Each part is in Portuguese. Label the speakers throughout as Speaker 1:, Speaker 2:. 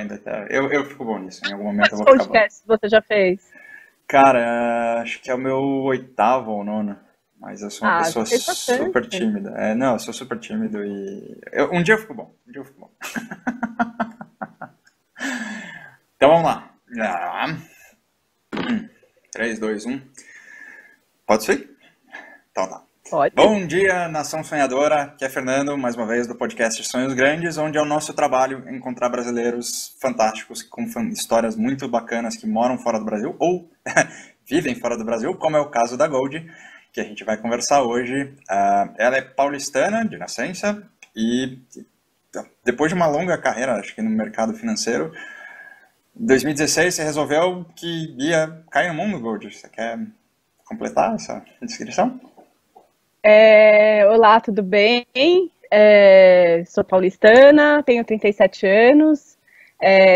Speaker 1: ainda tá. Eu fico bom nisso. Em algum momento eu
Speaker 2: Quantos
Speaker 1: vou ficar bom.
Speaker 2: podcasts você já fez?
Speaker 1: Cara, acho que é o meu oitavo ou nono. Mas eu sou uma
Speaker 2: Ah,
Speaker 1: pessoa
Speaker 2: já fez
Speaker 1: super
Speaker 2: bastante.
Speaker 1: tímida. Não, eu sou super tímido e. Um dia eu fico bom. Um dia eu fico bom. Então vamos lá. 3, 2, 1. Pode ser? Então tá.
Speaker 2: Pode.
Speaker 1: Bom dia, nação sonhadora. Aqui é Fernando, mais uma vez, do podcast Sonhos Grandes, onde é o nosso trabalho encontrar brasileiros fantásticos com histórias muito bacanas que moram fora do Brasil ou vivem fora do Brasil, como é o caso da Gold, que a gente vai conversar hoje. Ela é paulistana de nascença e depois de uma longa carreira, acho que no mercado financeiro, em 2016 você resolveu que ia cair no mundo, Gold. Você quer completar essa descrição?
Speaker 2: Olá, tudo bem? Sou paulistana, tenho 37 anos,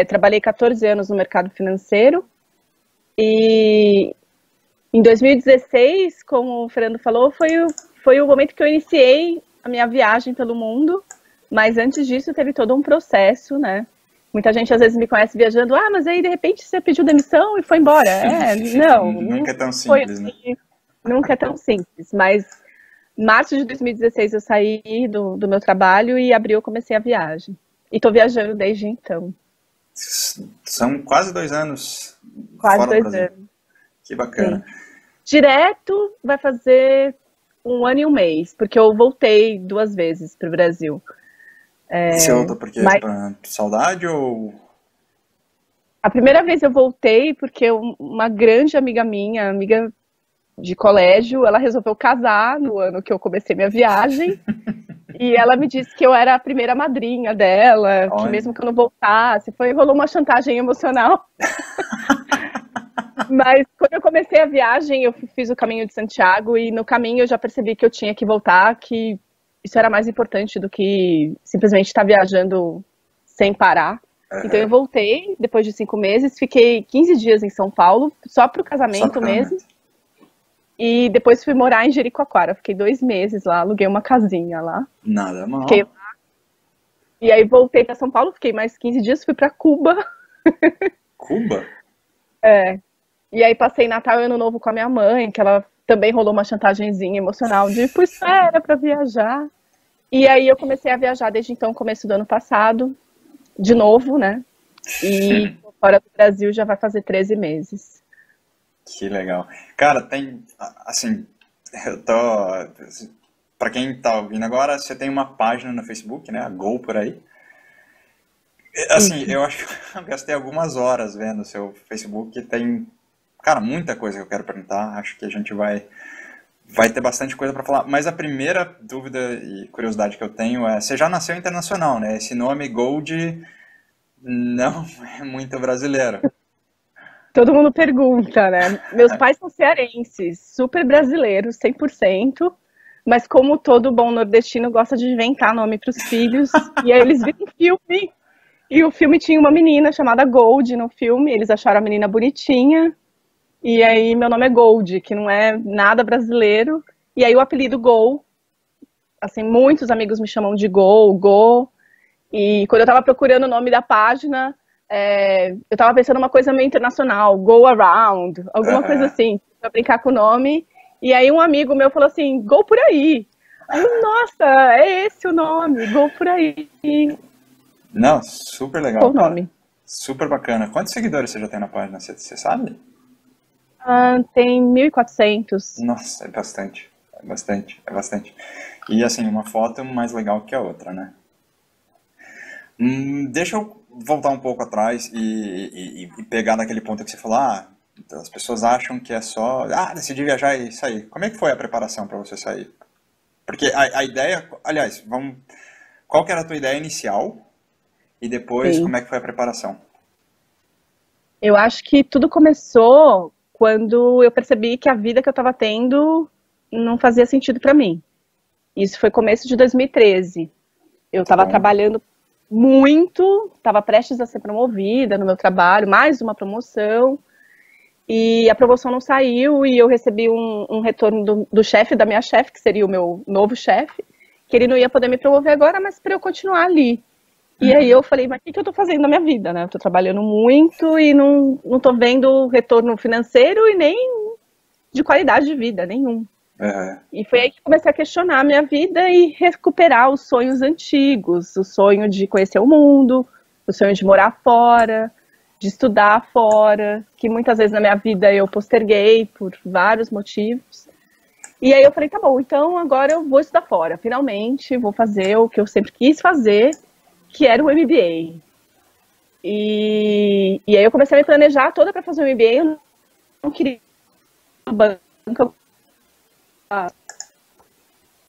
Speaker 2: trabalhei 14 anos no mercado financeiro e em 2016, como o Fernando falou, foi o momento que eu iniciei a minha viagem pelo mundo, mas antes disso teve todo um processo, né? Muita gente às vezes me conhece viajando, mas aí de repente você pediu demissão e foi embora. Não
Speaker 1: Nunca é tão
Speaker 2: foi
Speaker 1: simples, né?
Speaker 2: assim, nunca é tão simples, mas março de 2016 eu saí do meu trabalho e abril eu comecei a viagem. E tô viajando desde então,
Speaker 1: São quase 2 anos
Speaker 2: quase
Speaker 1: fora do
Speaker 2: 2
Speaker 1: Brasil.
Speaker 2: anos,
Speaker 1: Que
Speaker 2: sim.
Speaker 1: bacana.
Speaker 2: Direto vai fazer 1 ano e 1 mês, porque eu voltei 2 vezes para o Brasil.
Speaker 1: Você voltou por quê?
Speaker 2: Mas
Speaker 1: Pra saudade ou...
Speaker 2: a primeira vez eu voltei porque uma grande amiga minha, amiga de colégio, ela resolveu casar no ano que eu comecei minha viagem. E ela me disse que eu era a primeira madrinha dela, que
Speaker 1: Olha,
Speaker 2: mesmo que eu não voltasse, rolou uma chantagem emocional. Mas quando eu comecei a viagem, eu fiz o caminho de Santiago e no caminho eu já percebi que eu tinha que voltar, que isso era mais importante do que simplesmente estar viajando sem parar. Então eu voltei depois de 5 meses, fiquei 15 dias em São Paulo, só para o
Speaker 1: só pro
Speaker 2: casamento mesmo.
Speaker 1: casamento.
Speaker 2: E depois fui morar em Jericoacoara, fiquei 2 meses lá, aluguei uma casinha lá.
Speaker 1: Nada
Speaker 2: Fiquei.
Speaker 1: mal.
Speaker 2: E aí voltei para São Paulo, fiquei mais 15 dias, fui para Cuba.
Speaker 1: Cuba?
Speaker 2: E aí passei Natal e Ano Novo com a minha mãe, que ela também rolou uma chantagemzinha emocional de pois era para viajar. E aí eu comecei a viajar desde então, começo do ano passado, de novo, né? E tô fora do Brasil já vai fazer 13 meses.
Speaker 1: Que legal. Cara, tem, assim, eu tô... Pra quem tá ouvindo agora, você tem uma página no Facebook, né? A Go por aí. Assim,
Speaker 2: Isso.
Speaker 1: eu acho que eu gastei algumas horas vendo o seu Facebook. Tem, cara, muita coisa que eu quero perguntar. Acho que a gente vai ter bastante coisa para falar. Mas a primeira dúvida e curiosidade que eu tenho é: você já nasceu internacional, né? Esse nome Gold não é muito brasileiro.
Speaker 2: Todo mundo pergunta, né? Meus pais são cearenses, super brasileiros, 100%. Mas como todo bom nordestino gosta de inventar nome para os filhos, e aí eles viram um filme, e o filme tinha uma menina chamada Gold no filme, eles acharam a menina bonitinha, e aí meu nome é Gold, que não é nada brasileiro, e aí o apelido Go, assim, muitos amigos me chamam de Go, e quando eu tava procurando o nome da página, eu tava pensando uma coisa meio internacional, Go Around, alguma coisa
Speaker 1: Aham.
Speaker 2: assim, pra brincar com o nome. E aí um amigo meu falou assim, Go por aí. Aí eu, nossa, é esse o nome, Go por aí.
Speaker 1: Não, super
Speaker 2: Qual
Speaker 1: legal,
Speaker 2: o
Speaker 1: cara.
Speaker 2: nome?
Speaker 1: Super bacana. Quantos seguidores você já tem na página? Você sabe?
Speaker 2: Tem 1.400.
Speaker 1: Nossa, é bastante. É bastante, é bastante. E assim, uma foto mais legal que a outra, né? Deixa eu voltar um pouco atrás e pegar naquele ponto que você falou, as pessoas acham que é só, decidir viajar e sair. Como é que foi a preparação para você sair? Porque a ideia, aliás, qual que era a tua ideia inicial e depois
Speaker 2: Sim.
Speaker 1: como é que foi a preparação?
Speaker 2: Eu acho que tudo começou quando eu percebi que a vida que eu estava tendo não fazia sentido para mim. Isso foi começo de 2013. Eu
Speaker 1: Tá
Speaker 2: estava
Speaker 1: bom?
Speaker 2: trabalhando muito, estava prestes a ser promovida no meu trabalho, mais uma promoção, e a promoção não saiu e eu recebi um retorno do chefe, da minha chefe, que seria o meu novo chefe, que ele não ia poder me promover agora, mas para eu continuar ali. E aí eu falei, mas o que eu tô fazendo na minha vida, né? Eu tô trabalhando muito e não tô vendo retorno financeiro e nem de qualidade de vida, nenhum. E foi aí que comecei a questionar a minha vida e recuperar os sonhos antigos, o sonho de conhecer o mundo, o sonho de morar fora, de estudar fora, que muitas vezes na minha vida eu posterguei por vários motivos. E aí eu falei, tá bom, então agora eu vou estudar fora, finalmente vou fazer o que eu sempre quis fazer, que era o MBA. E aí eu comecei a me planejar toda para fazer o MBA, eu não queria banca,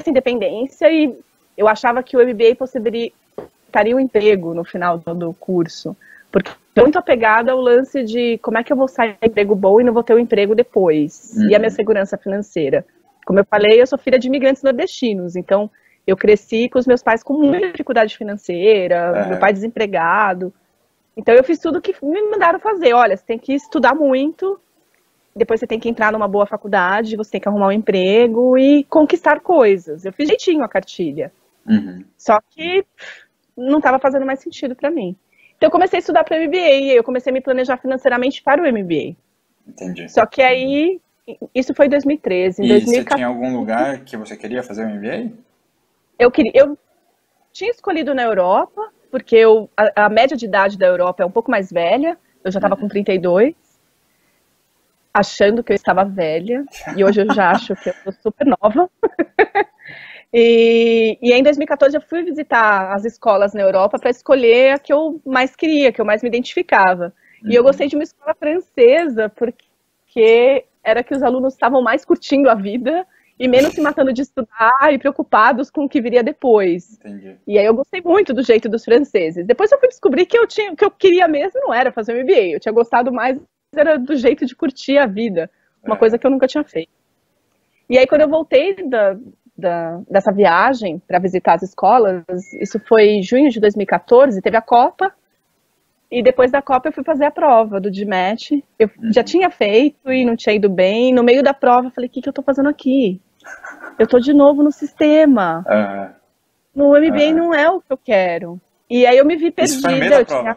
Speaker 2: independência, e eu achava que o MBA possibilitaria um emprego no final do curso, porque estou muito apegada ao lance de como é que eu vou sair de emprego bom e não vou ter um emprego depois, e a minha segurança financeira. Como eu falei, eu sou filha de imigrantes nordestinos, então eu cresci com os meus pais com muita dificuldade financeira, meu pai desempregado, então eu fiz tudo que me mandaram fazer. Olha, você tem que estudar muito, depois você tem que entrar numa boa faculdade, você tem que arrumar um emprego e conquistar coisas. Eu fiz jeitinho a cartilha. Só que não estava fazendo mais sentido para mim. Então eu comecei a estudar para o MBA, e eu comecei a me planejar financeiramente para o MBA.
Speaker 1: Entendi.
Speaker 2: Só que aí, isso foi em 2013. Em 2014,
Speaker 1: você tinha algum lugar que você queria fazer o MBA?
Speaker 2: Eu tinha escolhido na Europa, porque a média de idade da Europa é um pouco mais velha. Eu já estava com 32. Achando que eu estava velha, e hoje eu já acho que eu sou super nova. E em 2014 eu fui visitar as escolas na Europa para escolher a que eu mais queria, que eu mais me identificava. E eu gostei de uma escola francesa, porque era que os alunos estavam mais curtindo a vida e menos se matando de estudar e preocupados com o que viria depois.
Speaker 1: Entendi.
Speaker 2: E aí eu gostei muito do jeito dos franceses. Depois eu fui descobrir que o que eu queria mesmo não era fazer um MBA, eu tinha gostado mais era do jeito de curtir a vida, uma coisa que eu nunca tinha feito. E aí quando eu voltei dessa viagem para visitar as escolas, isso foi em junho de 2014, teve a Copa, e depois da Copa eu fui fazer a prova do GMAT. Eu já tinha feito e não tinha ido bem. No meio da prova eu falei, o que eu tô fazendo aqui? Eu tô de novo no sistema. No MBA não é o que eu quero. E aí eu me vi perdida.
Speaker 1: Isso foi no meio da prova?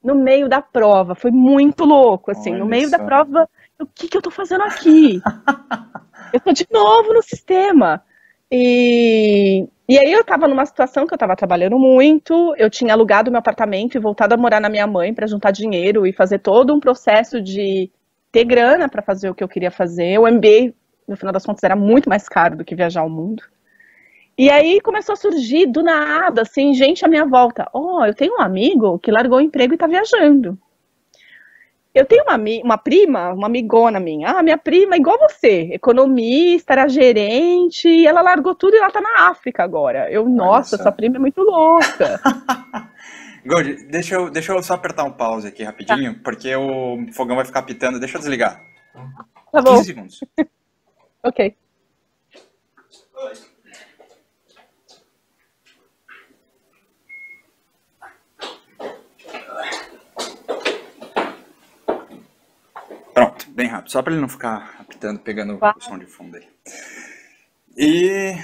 Speaker 2: No meio da prova, foi muito louco, assim,
Speaker 1: Olha
Speaker 2: no meio
Speaker 1: só.
Speaker 2: da prova, o que eu tô fazendo aqui? Eu tô de novo no sistema. E aí eu tava numa situação que eu tava trabalhando muito, eu tinha alugado meu apartamento e voltado a morar na minha mãe para juntar dinheiro e fazer todo um processo de ter grana para fazer o que eu queria fazer. O MBA, no final das contas, era muito mais caro do que viajar ao mundo. E aí começou a surgir do nada, assim, gente à minha volta. Eu tenho um amigo que largou o emprego e tá viajando. Eu tenho uma prima, uma amigona minha. Minha prima é igual você, economista, era gerente, e ela largou tudo e ela tá na África agora. Nossa, essa prima é muito louca.
Speaker 1: Gold, deixa eu só apertar um pause aqui rapidinho, porque o fogão vai ficar pitando. Deixa eu desligar.
Speaker 2: Tá bom.
Speaker 1: 15 segundos.
Speaker 2: Ok.
Speaker 1: Pronto, bem rápido, só para ele não ficar apitando, pegando o som de fundo aí. E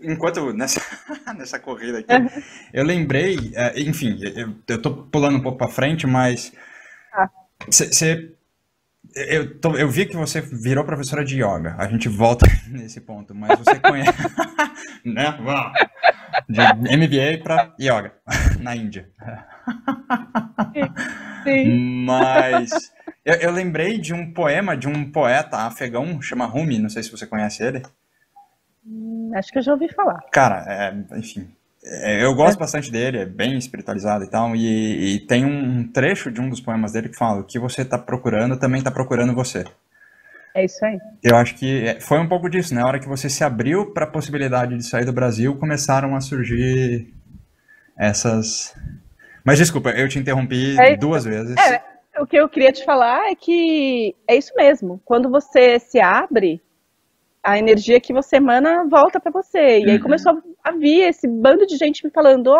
Speaker 1: enquanto nessa corrida aqui, eu lembrei, enfim, eu tô pulando um pouco para frente, mas eu vi que você virou professora de yoga. A gente volta nesse ponto, mas você conhece, né? De MBA para yoga na Índia.
Speaker 2: Sim.
Speaker 1: Mas eu lembrei de um poema de um poeta afegão, chama Rumi, não sei se você conhece ele.
Speaker 2: Acho que eu já ouvi falar.
Speaker 1: Cara, enfim, eu gosto bastante dele, é bem espiritualizado e tal, e tem um trecho de um dos poemas dele que fala: o que você está procurando também está procurando você.
Speaker 2: É isso aí.
Speaker 1: Eu acho que foi um pouco disso, né? Na hora que você se abriu para a possibilidade de sair do Brasil, começaram a surgir essas... Mas desculpa, eu te interrompi 2 vezes.
Speaker 2: O que eu queria te falar é que é isso mesmo. Quando você se abre, a energia que você emana volta para você. E aí começou a vir esse bando de gente me falando,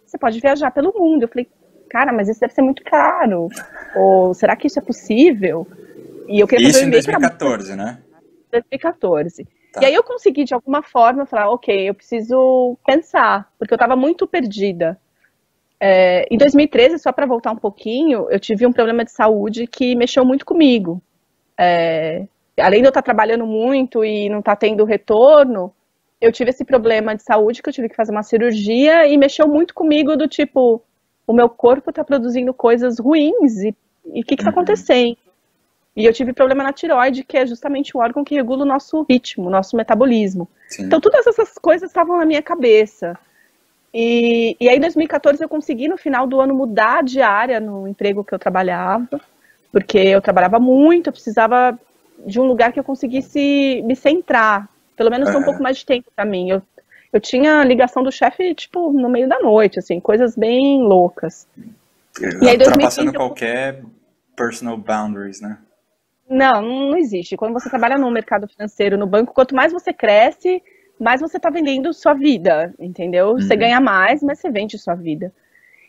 Speaker 2: você pode viajar pelo mundo. Eu falei, cara, mas isso deve ser muito caro. Ou será que isso é possível? E eu queria
Speaker 1: isso
Speaker 2: fazer
Speaker 1: em 2014, né?
Speaker 2: 2014. E aí eu consegui, de alguma forma, falar, ok, eu preciso pensar, porque eu estava muito perdida. Em 2013, só para voltar um pouquinho, eu tive um problema de saúde que mexeu muito comigo. Além de eu estar trabalhando muito e não estar tendo retorno, eu tive esse problema de saúde que eu tive que fazer uma cirurgia e mexeu muito comigo do tipo, o meu corpo está produzindo coisas ruins e o que está acontecendo? E eu tive problema na tireoide, que é justamente o órgão que regula o nosso ritmo, o nosso metabolismo. Sim. Então todas essas coisas estavam na minha cabeça. E aí em 2014 eu consegui no final do ano mudar de área no emprego que eu trabalhava, porque eu trabalhava muito, eu precisava de um lugar que eu conseguisse me centrar, pelo menos ter um pouco mais de tempo para mim. Eu tinha ligação do chefe, tipo, no meio da noite, assim, coisas bem loucas.
Speaker 1: E aí, ultrapassando qualquer personal boundaries, né?
Speaker 2: Não existe. Quando você trabalha no mercado financeiro, no banco, quanto mais você cresce, mais você tá vendendo sua vida, entendeu? Você ganha mais, mas você vende sua vida.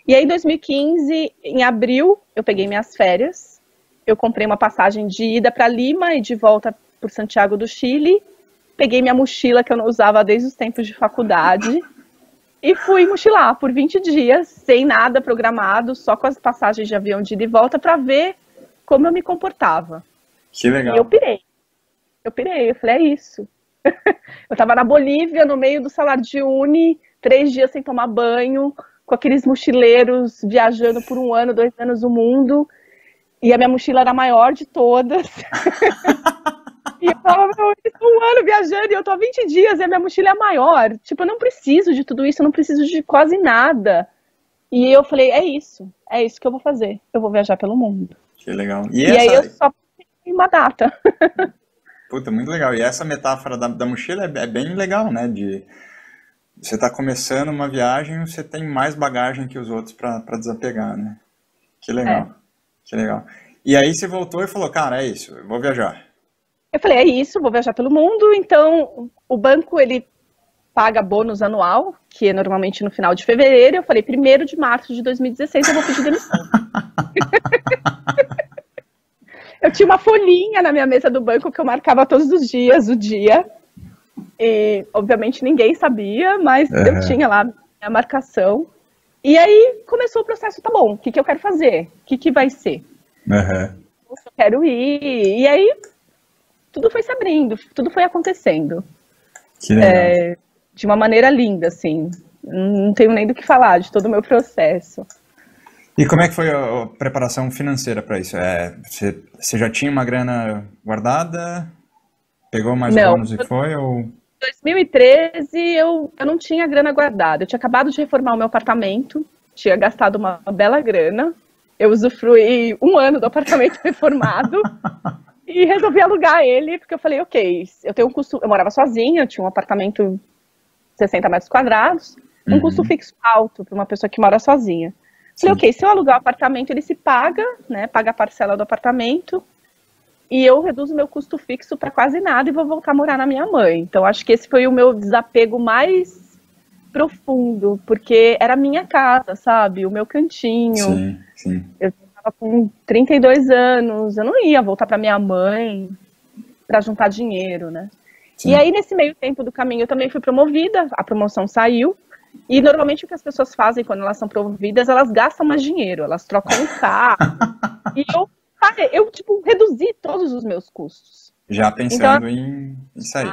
Speaker 2: E aí, em 2015, em abril, eu peguei minhas férias, eu comprei uma passagem de ida para Lima e de volta por Santiago do Chile, peguei minha mochila, que eu não usava desde os tempos de faculdade, e fui mochilar por 20 dias, sem nada programado, só com as passagens de avião de ida e volta, para ver como eu me comportava.
Speaker 1: Que legal.
Speaker 2: E eu pirei, eu falei, é isso. Eu tava na Bolívia, no meio do Salar de Uyuni, 3 dias sem tomar banho, com aqueles mochileiros viajando por 1 ano, 2 anos o mundo, e a minha mochila era a maior de todas. E eu tava 1 ano viajando e eu tô há 20 dias e a minha mochila é maior. Tipo, eu não preciso de tudo isso, eu não preciso de quase nada. E eu falei, é isso que eu vou fazer. Eu vou viajar pelo mundo.
Speaker 1: Que legal.
Speaker 2: E aí eu só pensei em uma data.
Speaker 1: Puta, muito legal. E essa metáfora da mochila é bem legal, né? De você tá começando uma viagem, você tem mais bagagem que os outros pra desapegar, né? Que legal. Que legal. E aí você voltou e falou, cara, é isso, eu vou viajar.
Speaker 2: Eu falei, é isso, vou viajar pelo mundo. Então, o banco, ele paga bônus anual, que é normalmente no final de fevereiro. Eu falei, 1º de março de 2016 eu vou pedir demissão. Eu tinha uma folhinha na minha mesa do banco que eu marcava todos os dias o dia. E, obviamente, ninguém sabia, mas eu tinha lá a marcação. E aí começou o processo, tá bom, o que eu quero fazer? O que vai ser? Eu quero ir. E aí tudo foi se abrindo, tudo foi acontecendo.
Speaker 1: Que legal.
Speaker 2: De uma maneira linda, assim. Não tenho nem do que falar de todo o meu processo.
Speaker 1: E como é que foi a preparação financeira para isso? Você já tinha uma grana guardada? Pegou mais bônus e foi? Ou...
Speaker 2: Em 2013 eu não tinha grana guardada. Eu tinha acabado de reformar o meu apartamento, tinha gastado uma bela grana. Eu usufruí 1 ano do apartamento reformado e resolvi alugar ele, porque eu falei, ok, eu tenho um custo... Eu morava sozinha, eu tinha um apartamento de 60 metros quadrados, um custo fixo alto para uma pessoa que mora sozinha. Falei, ok, se eu alugar o apartamento, ele se paga, né? Paga a parcela do apartamento e eu reduzo meu custo fixo para quase nada e vou voltar a morar na minha mãe. Então, acho que esse foi o meu desapego mais profundo, porque era a minha casa, sabe? O meu cantinho.
Speaker 1: Sim, sim.
Speaker 2: Eu estava com 32 anos, eu não ia voltar para minha mãe para juntar dinheiro, né? Sim. E aí, nesse meio tempo do caminho, eu também fui promovida, a promoção saiu. E normalmente o que as pessoas fazem quando elas são promovidas, elas gastam mais dinheiro, elas trocam um carro. E eu tipo, reduzi todos os meus custos.
Speaker 1: Já pensando em sair.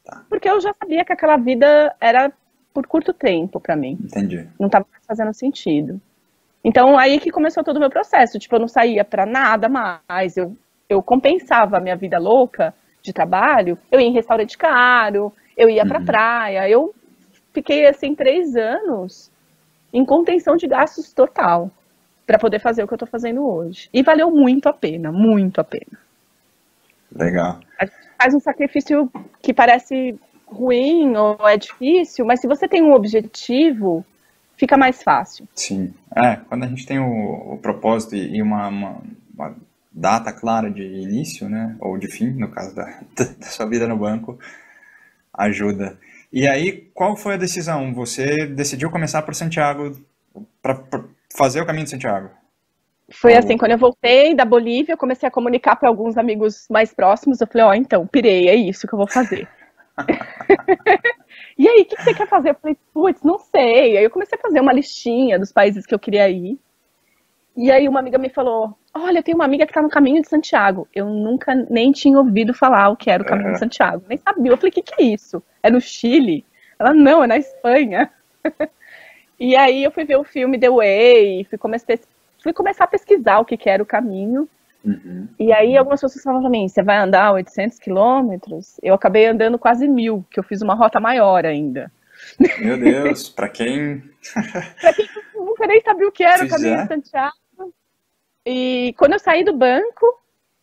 Speaker 2: Tá. Porque eu já sabia que aquela vida era por curto tempo pra mim.
Speaker 1: Entendi.
Speaker 2: Não estava fazendo sentido. Então aí que começou todo o meu processo. Tipo, eu não saía pra nada mais. Eu compensava a minha vida louca de trabalho. Eu ia em restaurante caro, eu ia pra praia, eu fiquei, assim, 3 anos em contenção de gastos total para poder fazer o que eu tô fazendo hoje. E valeu muito a pena, muito a pena.
Speaker 1: Legal.
Speaker 2: A gente faz um sacrifício que parece ruim ou é difícil, mas se você tem um objetivo, fica mais fácil.
Speaker 1: Sim. Quando a gente tem o propósito e uma data clara de início, né, ou de fim, no caso da sua vida no banco, ajuda. E aí, qual foi a decisão? Você decidiu começar por Santiago, para fazer o caminho de Santiago?
Speaker 2: Foi assim, quando eu voltei da Bolívia, eu comecei a comunicar para alguns amigos mais próximos, eu falei, então, pirei, é isso que eu vou fazer. E aí, o que você quer fazer? Eu falei, putz, não sei. Aí eu comecei a fazer uma listinha dos países que eu queria ir. E aí uma amiga me falou, olha, eu tenho uma amiga que tá no Caminho de Santiago. Eu nunca nem tinha ouvido falar o que era o Caminho de Santiago. Nem sabia. Eu falei, o que é isso? É no Chile? Ela, não, é na Espanha. E aí eu fui ver o filme The Way, fui começar a pesquisar o que era o caminho. E aí algumas pessoas falavam pra mim, você vai andar 800 quilômetros? Eu acabei andando quase 1000, que eu fiz uma rota maior ainda.
Speaker 1: Meu Deus, pra quem
Speaker 2: Pra quem nunca nem sabia o que era o Caminho de Santiago. E quando eu saí do banco,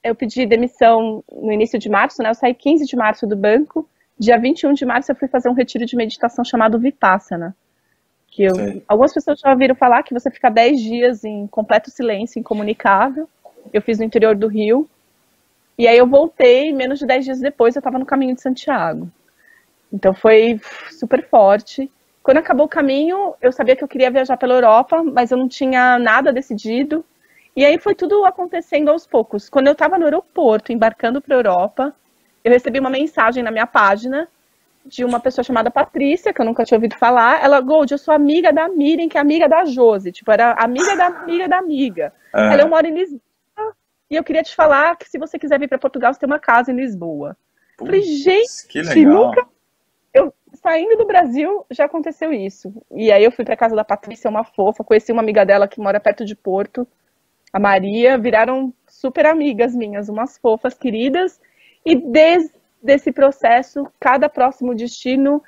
Speaker 2: eu pedi demissão no início de março, né? Eu saí 15 de março do banco. Dia 21 de março eu fui fazer um retiro de meditação chamado Vipassana. Algumas pessoas já ouviram falar que você fica 10 dias em completo silêncio, incomunicável. Eu fiz no interior do Rio. E aí eu voltei, menos de 10 dias depois eu estava no Caminho de Santiago. Então foi super forte. Quando acabou o caminho, eu sabia que eu queria viajar pela Europa, mas eu não tinha nada decidido. E aí foi tudo acontecendo aos poucos. Quando eu estava no aeroporto, embarcando para a Europa, eu recebi uma mensagem na minha página de uma pessoa chamada Patrícia, que eu nunca tinha ouvido falar. Ela, Gold, eu sou amiga da Miriam, que é amiga da Josi. Tipo, era amiga da amiga da amiga. Ela, eu moro em Lisboa e eu queria te falar que se você quiser vir para Portugal, você tem uma casa em Lisboa.
Speaker 1: Putz,
Speaker 2: falei, gente,
Speaker 1: que legal.
Speaker 2: nunca... Eu, saindo do Brasil, já aconteceu isso. E aí eu fui para casa da Patrícia, uma fofa, conheci uma amiga dela que mora perto de Porto, a Maria, viraram super amigas minhas, umas fofas queridas. E desde esse processo, cada próximo destino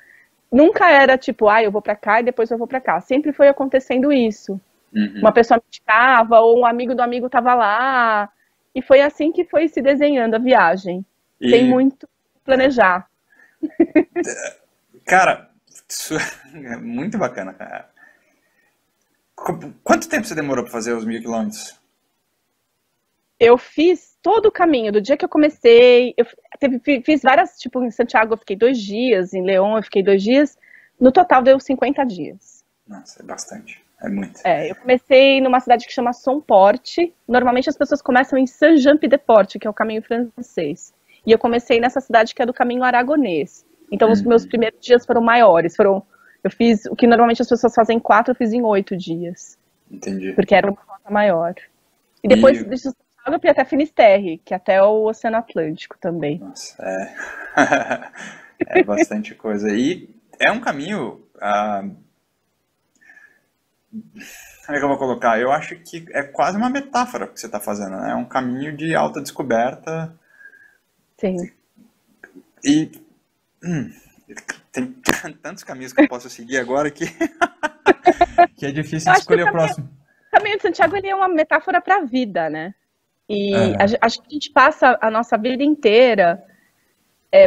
Speaker 2: nunca era tipo, eu vou para cá e depois eu vou para cá. Sempre foi acontecendo isso. Uma pessoa me indicava, ou um amigo do amigo estava lá. E foi assim que foi se desenhando a viagem. Sem muito planejar.
Speaker 1: Cara, isso é muito bacana, cara. Quanto tempo você demorou para fazer os 1000 quilômetros?
Speaker 2: Eu fiz todo o caminho, do dia que eu comecei, fiz várias, tipo, em Santiago eu fiquei 2 dias, em León eu fiquei 2 dias, no total deu 50 dias.
Speaker 1: Nossa, é bastante, é muito.
Speaker 2: Eu comecei numa cidade que chama Somport, normalmente as pessoas começam em Saint-Jean-Pied-de-Port, que é o caminho francês, e eu comecei nessa cidade que é do caminho aragonês, então os meus primeiros dias foram maiores, eu fiz o que normalmente as pessoas fazem em 4, eu fiz em 8 dias.
Speaker 1: Entendi.
Speaker 2: Porque era uma rota maior. E depois eu fui até Finisterre, que é até o Oceano Atlântico também.
Speaker 1: Nossa, é bastante coisa. E é um caminho... Como é que eu vou colocar? Eu acho que é quase uma metáfora que você está fazendo, né? É um caminho de autodescoberta.
Speaker 2: Sim.
Speaker 1: E tem tantos caminhos que eu posso seguir agora que é difícil de escolher o próximo.
Speaker 2: O Caminho de Santiago ele é uma metáfora para a vida, né? E acho que a gente passa a nossa vida inteira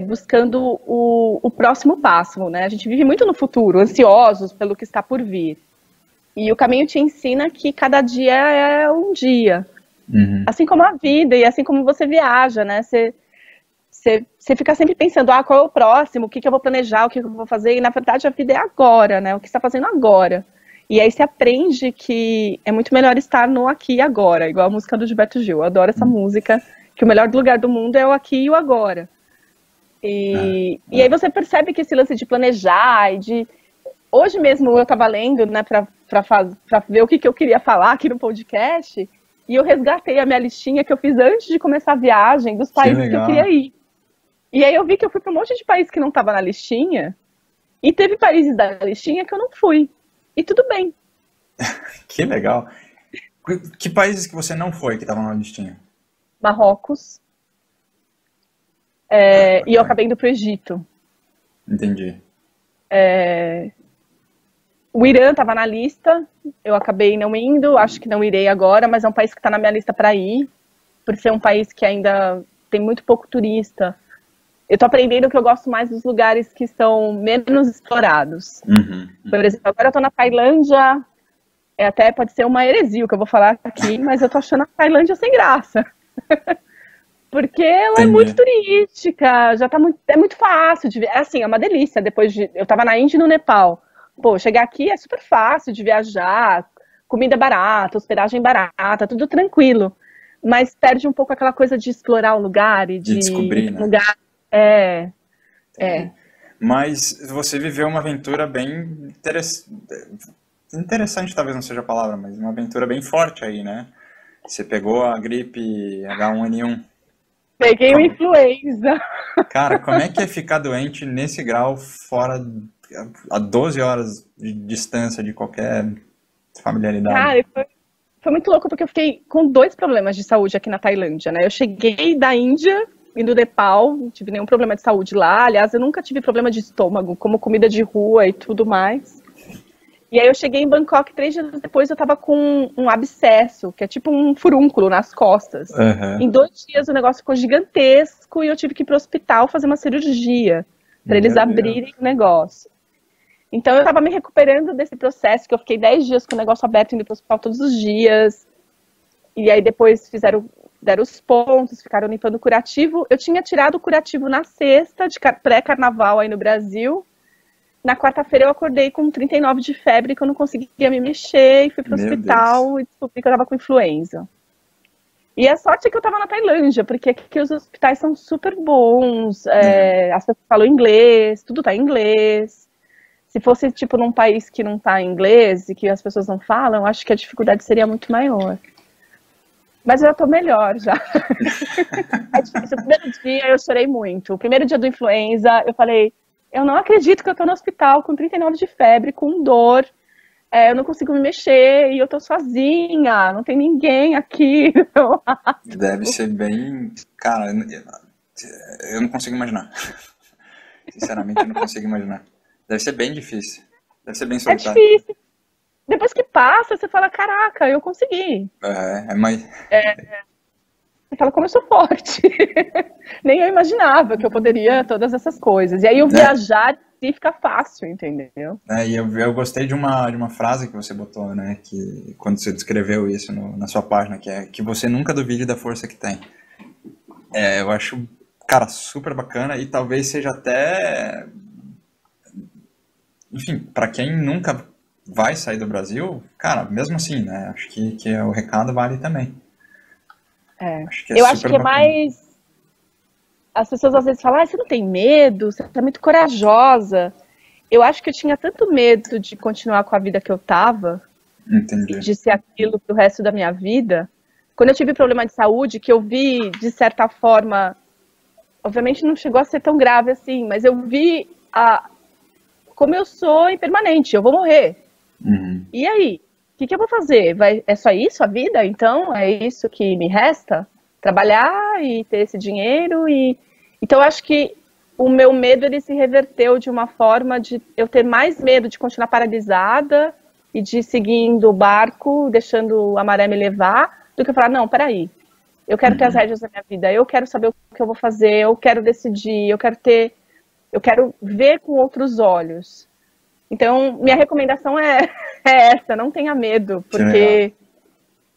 Speaker 2: buscando o próximo passo, né? A gente vive muito no futuro, ansiosos pelo que está por vir. E o caminho te ensina que cada dia é um dia. Assim como a vida e assim como você viaja, né? Você fica sempre pensando, qual é o próximo, o que eu vou planejar, o que eu vou fazer. E na verdade a vida é agora, né? O que você está fazendo agora. E aí você aprende que é muito melhor estar no aqui e agora, igual a música do Gilberto Gil. Eu adoro essa música, que o melhor lugar do mundo é o aqui e o agora. E aí você percebe que esse lance de planejar e de... Hoje mesmo eu estava lendo, né, para ver o que eu queria falar aqui no podcast, e eu resgatei a minha listinha que eu fiz antes de começar a viagem, dos países que eu queria ir. E aí eu vi que eu fui para um monte de país que não estava na listinha, e teve países da listinha que eu não fui. E tudo bem.
Speaker 1: Que legal. Que países que você não foi que estavam na listinha?
Speaker 2: Marrocos. E eu acabei indo para o Egito.
Speaker 1: Entendi.
Speaker 2: O Irã estava na lista, eu acabei não indo, acho que não irei agora, mas é um país que está na minha lista para ir, por ser um país que ainda tem muito pouco turista. Eu tô aprendendo que eu gosto mais dos lugares que são menos explorados. Por exemplo, agora eu tô na Tailândia, até pode ser uma heresia o que eu vou falar aqui, mas eu tô achando a Tailândia sem graça. Porque ela é muito turística, é muito fácil de ver. É uma delícia. Eu tava na Índia e no Nepal. Pô, chegar aqui é super fácil de viajar, comida barata, hospedagem barata, tudo tranquilo. Mas perde um pouco aquela coisa de explorar o lugar e de
Speaker 1: descobrir, né?
Speaker 2: lugar.
Speaker 1: Mas você viveu uma aventura bem interessante, talvez não seja a palavra, mas uma aventura bem forte aí, né? Você pegou a gripe H1N1.
Speaker 2: Peguei o
Speaker 1: Como-
Speaker 2: influenza.
Speaker 1: Cara, como é que é ficar doente nesse grau fora a 12 horas de distância de qualquer familiaridade?
Speaker 2: Cara, foi muito louco porque eu fiquei com 2 problemas de saúde aqui na Tailândia, né? Eu cheguei da Índia e do Nepal, não tive nenhum problema de saúde lá. Aliás, eu nunca tive problema de estômago, como comida de rua e tudo mais. E aí eu cheguei em Bangkok, 3 dias depois eu tava com um abscesso, que é tipo um furúnculo nas costas.
Speaker 1: Aham.
Speaker 2: Em 2 dias o negócio ficou gigantesco e eu tive que ir pro hospital fazer uma cirurgia para eles
Speaker 1: Meu Deus.
Speaker 2: abrirem o negócio. Então eu tava me recuperando desse processo, que eu fiquei 10 dias com o negócio aberto, indo pro hospital todos os dias. E aí depois deram os pontos, ficaram limpando o curativo. Eu tinha tirado o curativo na sexta, de pré-carnaval aí no Brasil. Na quarta-feira eu acordei com 39 de febre, que eu não conseguia me mexer, e fui pro
Speaker 1: Meu Deus.
Speaker 2: hospital e descobri que eu tava com influenza. E a sorte é que eu tava na Tailândia, porque aqui os hospitais são super bons, as pessoas falam inglês, tudo tá em inglês. Se fosse, tipo, num país que não tá em inglês e que as pessoas não falam, acho que a dificuldade seria muito maior. Mas eu já tô melhor, já. É difícil. O primeiro dia eu chorei muito. O primeiro dia do influenza, eu falei, eu não acredito que eu tô no hospital com 39 de febre, com dor, eu não consigo me mexer e eu tô sozinha, não tem ninguém aqui.
Speaker 1: Deve ser bem. Cara, eu não consigo imaginar. Sinceramente, eu não consigo imaginar. Deve ser bem difícil. Deve ser bem
Speaker 2: É
Speaker 1: solitário.
Speaker 2: difícil. Depois que passa, você fala, caraca, eu consegui.
Speaker 1: É, mas.
Speaker 2: Você fala, como eu sou forte. Nem eu imaginava que eu poderia todas essas coisas. E aí o viajar sim fica fácil, entendeu?
Speaker 1: E eu gostei de uma frase que você botou, né? Que quando você descreveu isso na sua página, que é que você nunca duvide da força que tem. Eu acho, cara, super bacana e talvez seja até. Enfim, para quem nunca vai sair do Brasil, cara, mesmo assim, né? Acho que o recado vale também. Acho que é
Speaker 2: Eu acho
Speaker 1: super
Speaker 2: que é
Speaker 1: bacana.
Speaker 2: mais. As pessoas às vezes falam, você não tem medo, você é muito corajosa. Eu acho que eu tinha tanto medo de continuar com a vida que eu tava,
Speaker 1: Entendi.
Speaker 2: de ser aquilo pro resto da minha vida. Quando eu tive problema de saúde, que eu vi, de certa forma, obviamente não chegou a ser tão grave assim, mas eu vi como eu sou impermanente, eu vou morrer.
Speaker 1: Uhum.
Speaker 2: E aí? O que eu vou fazer? É só isso a vida? Então, é isso que me resta? Trabalhar e ter esse dinheiro? Então, eu acho que o meu medo ele se reverteu de uma forma de eu ter mais medo de continuar paralisada e de ir seguindo o barco, deixando a maré me levar, do que eu falar, não, peraí, eu quero ter as rédeas da minha vida, eu quero saber o que eu vou fazer, eu quero decidir, eu quero ver com outros olhos. Então, minha recomendação é essa, não tenha medo,
Speaker 1: Que legal.
Speaker 2: porque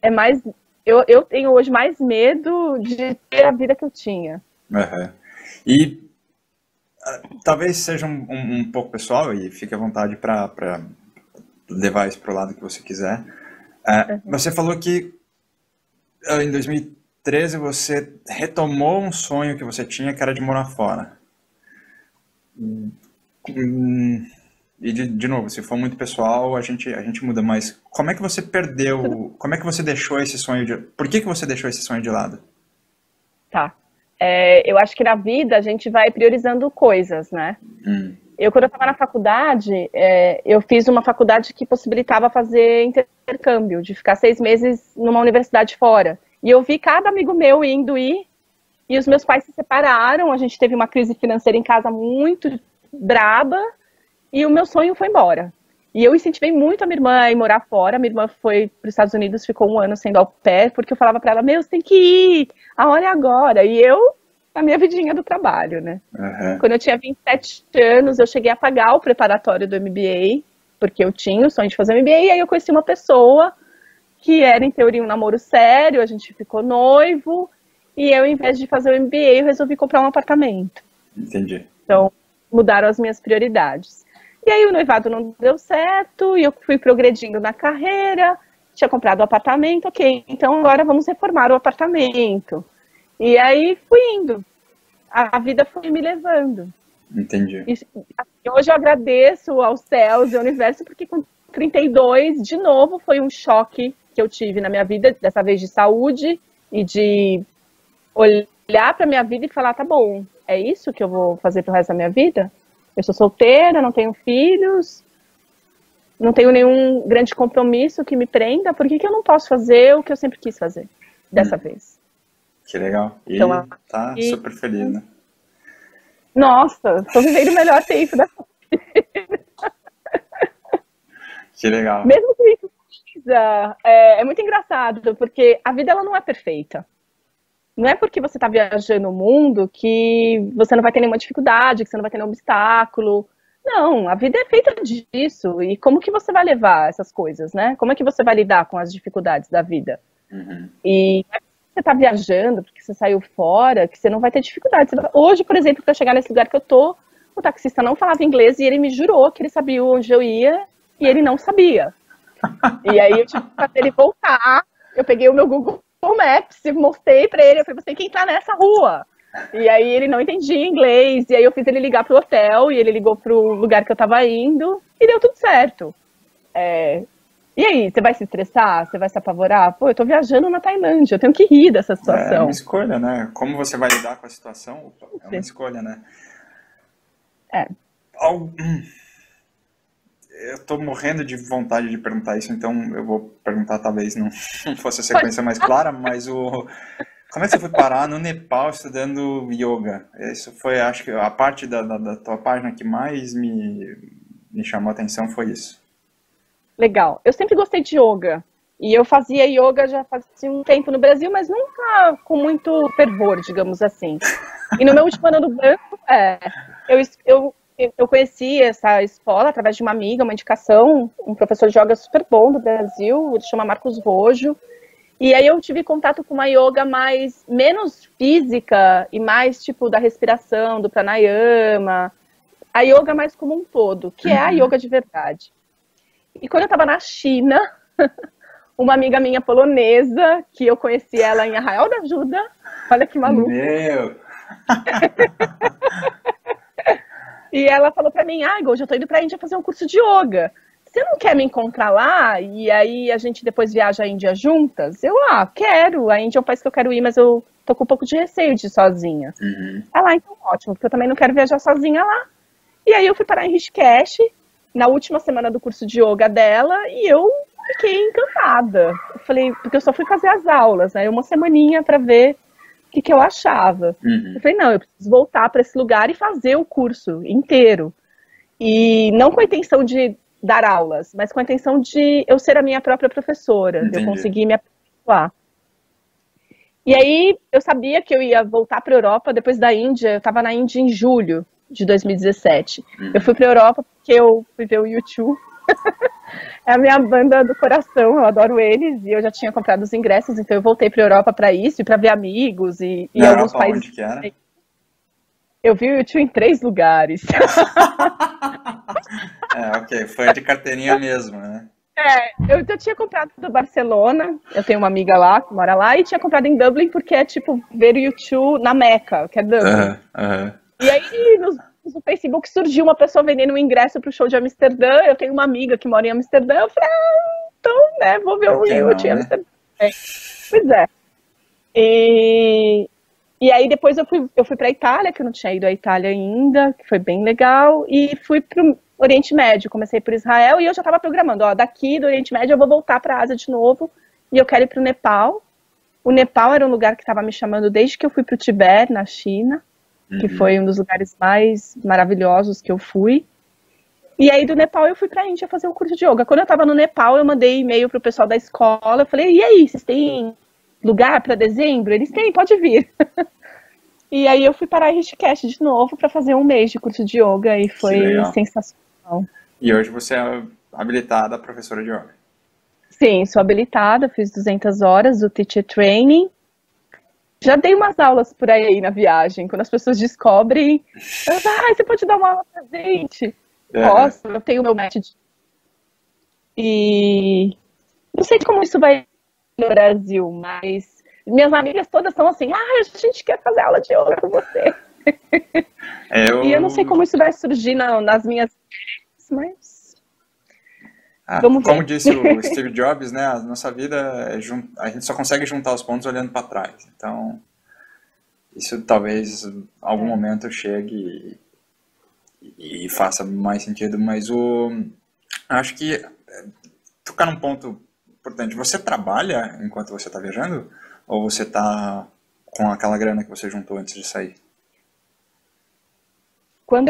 Speaker 2: é mais. Eu tenho hoje mais medo de ter a vida que eu tinha.
Speaker 1: Uhum. E talvez seja um pouco pessoal e fique à vontade para levar isso para o lado que você quiser. Você falou que em 2013 você retomou um sonho que você tinha, que era de morar fora. E de novo, se for muito pessoal, a gente muda, mas como é que você perdeu, como é que você deixou esse sonho por que você deixou esse sonho de lado?
Speaker 2: Tá. Eu acho que na vida a gente vai priorizando coisas, né? Quando eu estava na faculdade, eu fiz uma faculdade que possibilitava fazer intercâmbio, de ficar 6 meses numa universidade fora. E eu vi cada amigo meu indo e os meus pais se separaram, a gente teve uma crise financeira em casa muito braba, e o meu sonho foi embora. E eu incentivei muito a minha irmã a ir morar fora. Minha irmã foi para os Estados Unidos, ficou 1 ano sendo au pair, porque eu falava para ela, você tem que ir, a hora é agora. E eu, a minha vidinha do trabalho, né?
Speaker 1: Uhum.
Speaker 2: Quando eu tinha 27 anos, eu cheguei a pagar o preparatório do MBA, porque eu tinha o sonho de fazer o MBA, e aí eu conheci uma pessoa que era, em teoria, um namoro sério, a gente ficou noivo, e eu, em vez de fazer o MBA, eu resolvi comprar um apartamento.
Speaker 1: Entendi.
Speaker 2: Então, mudaram as minhas prioridades. E aí o noivado não deu certo, e eu fui progredindo na carreira, tinha comprado o apartamento, ok, então agora vamos reformar o apartamento. E aí fui indo, a vida foi me levando.
Speaker 1: Entendi.
Speaker 2: E hoje eu agradeço aos céus e ao universo, porque com 32, de novo, foi um choque que eu tive na minha vida, dessa vez de saúde, e de olhar para minha vida e falar, tá bom, é isso que eu vou fazer pro resto da minha vida? Eu sou solteira, não tenho filhos, não tenho nenhum grande compromisso que me prenda, por que eu não posso fazer o que eu sempre quis fazer, dessa vez?
Speaker 1: Que legal. E
Speaker 2: Então,
Speaker 1: tá super feliz, né?
Speaker 2: Nossa, tô vivendo o melhor tempo da
Speaker 1: Que legal.
Speaker 2: Mesmo com isso, é muito engraçado, porque a vida ela não é perfeita. Não é porque você está viajando o mundo que você não vai ter nenhuma dificuldade, que você não vai ter nenhum obstáculo. Não, a vida é feita disso. E como que você vai levar essas coisas, né? Como é que você vai lidar com as dificuldades da vida? E não é porque você está viajando, porque você saiu fora, que você não vai ter dificuldade. Hoje, por exemplo, para chegar nesse lugar que eu tô, o taxista não falava inglês e ele me jurou que ele sabia onde eu ia e ele não sabia. E aí eu tive que fazer ele voltar. Eu peguei o meu Google Maps e mostrei pra ele. Eu falei, você tem que entrar nessa rua. E aí ele não entendia inglês. E aí eu fiz ele ligar pro hotel e ele ligou pro lugar que eu tava indo. E deu tudo certo. E aí, você vai se estressar? Você vai se apavorar? Pô, eu tô viajando na Tailândia. Eu tenho que rir dessa situação.
Speaker 1: É uma escolha, né? Como você vai lidar com a situação é uma escolha, né? Eu tô morrendo de vontade de perguntar isso, então eu vou perguntar, talvez não fosse a sequência mais clara, mas como é que você foi parar no Nepal estudando yoga? Isso foi, acho que a parte da tua página que mais me chamou a atenção foi isso.
Speaker 2: Legal. Eu sempre gostei de yoga. E eu fazia yoga já fazia um tempo no Brasil, mas nunca com muito fervor, digamos assim. E no meu último ano no banco, eu conheci essa escola através de uma amiga, uma indicação, um professor de yoga super bom do Brasil, ele chama Marcos Rojo. E aí eu tive contato com uma yoga menos física e mais tipo da respiração, do pranayama, a yoga mais como um todo, que é a yoga de verdade. E quando eu estava na China, uma amiga minha polonesa, que eu conheci ela em Arraial da Ajuda, olha que maluco.
Speaker 1: Meu!
Speaker 2: E ela falou pra mim, hoje eu tô indo pra Índia fazer um curso de yoga. Você não quer me encontrar lá? E aí a gente depois viaja à Índia juntas? Eu, quero. A Índia é um país que eu quero ir, mas eu tô com um pouco de receio de ir sozinha. Ela, então ótimo, porque eu também não quero viajar sozinha lá. E aí eu fui parar em Rishikesh, na última semana do curso de yoga dela, e eu fiquei encantada. Eu falei, porque eu só fui fazer as aulas, né? Uma semaninha pra ver o que eu achava. Eu falei, não, eu preciso voltar para esse lugar e fazer o curso inteiro. E não com a intenção de dar aulas, mas com a intenção de eu ser a minha própria professora, de eu conseguir me aperfeiçoar. E aí eu sabia que eu ia voltar para a Europa depois da Índia. Eu estava na Índia em julho de 2017. Eu fui para a Europa porque eu fui ver o U2. É a minha banda do coração, eu adoro eles, e eu já tinha comprado os ingressos, então eu voltei para a Europa para isso, e para ver amigos, e alguns países.
Speaker 1: Onde que era?
Speaker 2: Eu vi o U2 em 3 lugares.
Speaker 1: Ok, foi de carteirinha mesmo, né?
Speaker 2: Eu já tinha comprado do Barcelona, eu tenho uma amiga lá, que mora lá, e tinha comprado em Dublin, porque é tipo ver o U2 na Meca, que é Dublin. E aí, no Facebook surgiu uma pessoa vendendo um ingresso pro show de Amsterdã. Eu tenho uma amiga que mora em Amsterdã. Eu falei, então, né, vou ver o U2 em Amsterdã. Pois é. E aí depois eu fui pra Itália, que eu não tinha ido à Itália ainda, que foi bem legal. E fui pro Oriente Médio, comecei por Israel. E eu já tava programando, daqui do Oriente Médio eu vou voltar pra Ásia de novo. E eu quero ir pro Nepal. O Nepal era um lugar que estava me chamando desde que eu fui pro Tibete, na China, que foi um dos lugares mais maravilhosos que eu fui. E aí do Nepal eu fui pra Índia fazer um curso de yoga. Quando eu tava no Nepal, eu mandei e-mail pro pessoal da escola. Eu falei, e aí, vocês têm lugar para dezembro? Eles têm, pode vir. E aí eu fui parar em Rishikesh de novo para fazer um mês de curso de yoga e foi sensacional.
Speaker 1: E hoje você é habilitada professora de yoga?
Speaker 2: Sim, sou habilitada, fiz 200 horas do Teacher Training. Já dei umas aulas por aí na viagem, quando as pessoas descobrem, você pode dar uma aula pra gente? Posso, eu tenho meu método. E não sei como isso vai no Brasil, mas minhas amigas todas são assim, a gente quer fazer aula de yoga com você. E eu não sei como isso vai surgir nas minhas redes, mas vamos ver.
Speaker 1: Como disse o Steve Jobs, né, a nossa vida a gente só consegue juntar os pontos olhando para trás. Então, isso talvez em algum momento chegue e faça mais sentido, mas acho que tocar num ponto importante. Você trabalha enquanto você está viajando? Ou você está com aquela grana que você juntou antes de sair?
Speaker 2: Quando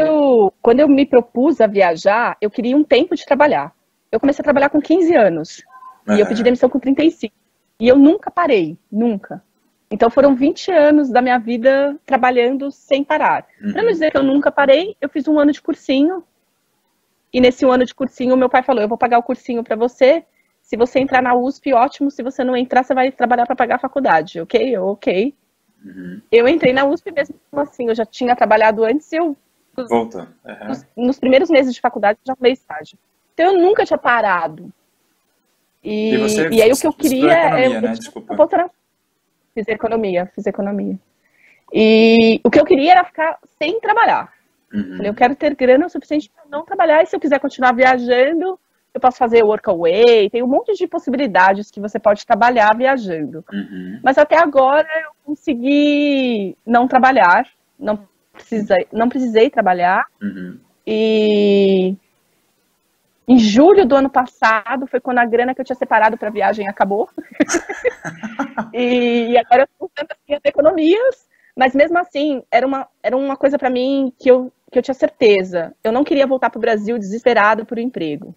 Speaker 2: eu me propus a viajar, eu queria um tempo de trabalhar. Eu comecei a trabalhar com 15 anos. E eu pedi demissão com 35. E eu nunca parei, nunca. Então foram 20 anos da minha vida trabalhando sem parar. Para não dizer que eu nunca parei, eu fiz um ano de cursinho. E nesse 1 ano de cursinho, meu pai falou, eu vou pagar o cursinho para você. Se você entrar na USP, ótimo. Se você não entrar, você vai trabalhar para pagar a faculdade, ok? Ok. Eu entrei na USP mesmo assim. Eu já tinha trabalhado antes e eu...
Speaker 1: Volta.
Speaker 2: Nos primeiros meses de faculdade, eu já falei estágio. Então, eu nunca tinha parado. E aí, o que eu queria...
Speaker 1: economia, né? Desculpa.
Speaker 2: Fiz economia. E o que eu queria era ficar sem trabalhar. Falei, eu quero ter grana o suficiente para não trabalhar. E se eu quiser continuar viajando, eu posso fazer workaway. Tem um monte de possibilidades que você pode trabalhar viajando. Mas até agora, eu consegui não trabalhar. Não precisei trabalhar. E em julho do ano passado foi quando a grana que eu tinha separado para a viagem acabou. E agora eu estou usando as economias, mas mesmo assim era uma coisa para mim que eu tinha certeza. Eu não queria voltar para o Brasil desesperada por um emprego.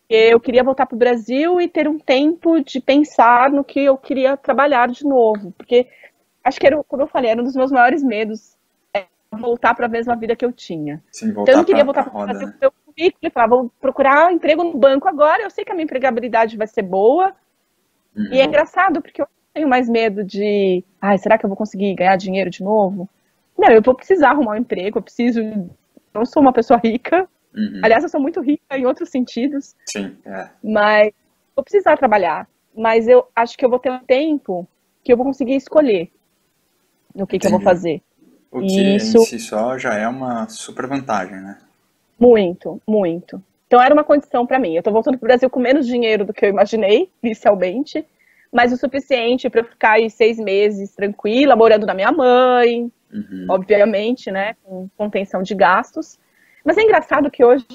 Speaker 2: Eu queria voltar para o Brasil e ter um tempo de pensar no que eu queria trabalhar de novo, porque acho que como eu falei, era um dos meus maiores medos. Voltar para a mesma vida que eu tinha.
Speaker 1: Sim,
Speaker 2: então eu não queria voltar para o Brasil com o meu currículo e falar, vou procurar emprego no banco agora, eu sei que a minha empregabilidade vai ser boa. E é engraçado, porque eu tenho mais medo de, será que eu vou conseguir ganhar dinheiro de novo? Não, eu vou precisar arrumar um emprego, não sou uma pessoa rica. Aliás, eu sou muito rica em outros sentidos.
Speaker 1: Sim,
Speaker 2: Mas vou precisar trabalhar. Mas eu acho que eu vou ter um tempo que eu vou conseguir escolher no que eu vou fazer.
Speaker 1: O que isso... em si só já é uma super vantagem, né?
Speaker 2: Muito, muito. Então era uma condição para mim. Eu tô voltando pro Brasil com menos dinheiro do que eu imaginei, inicialmente, mas o suficiente para eu ficar aí 6 meses tranquila, morando na minha mãe, obviamente, né, com contenção de gastos. Mas é engraçado que hoje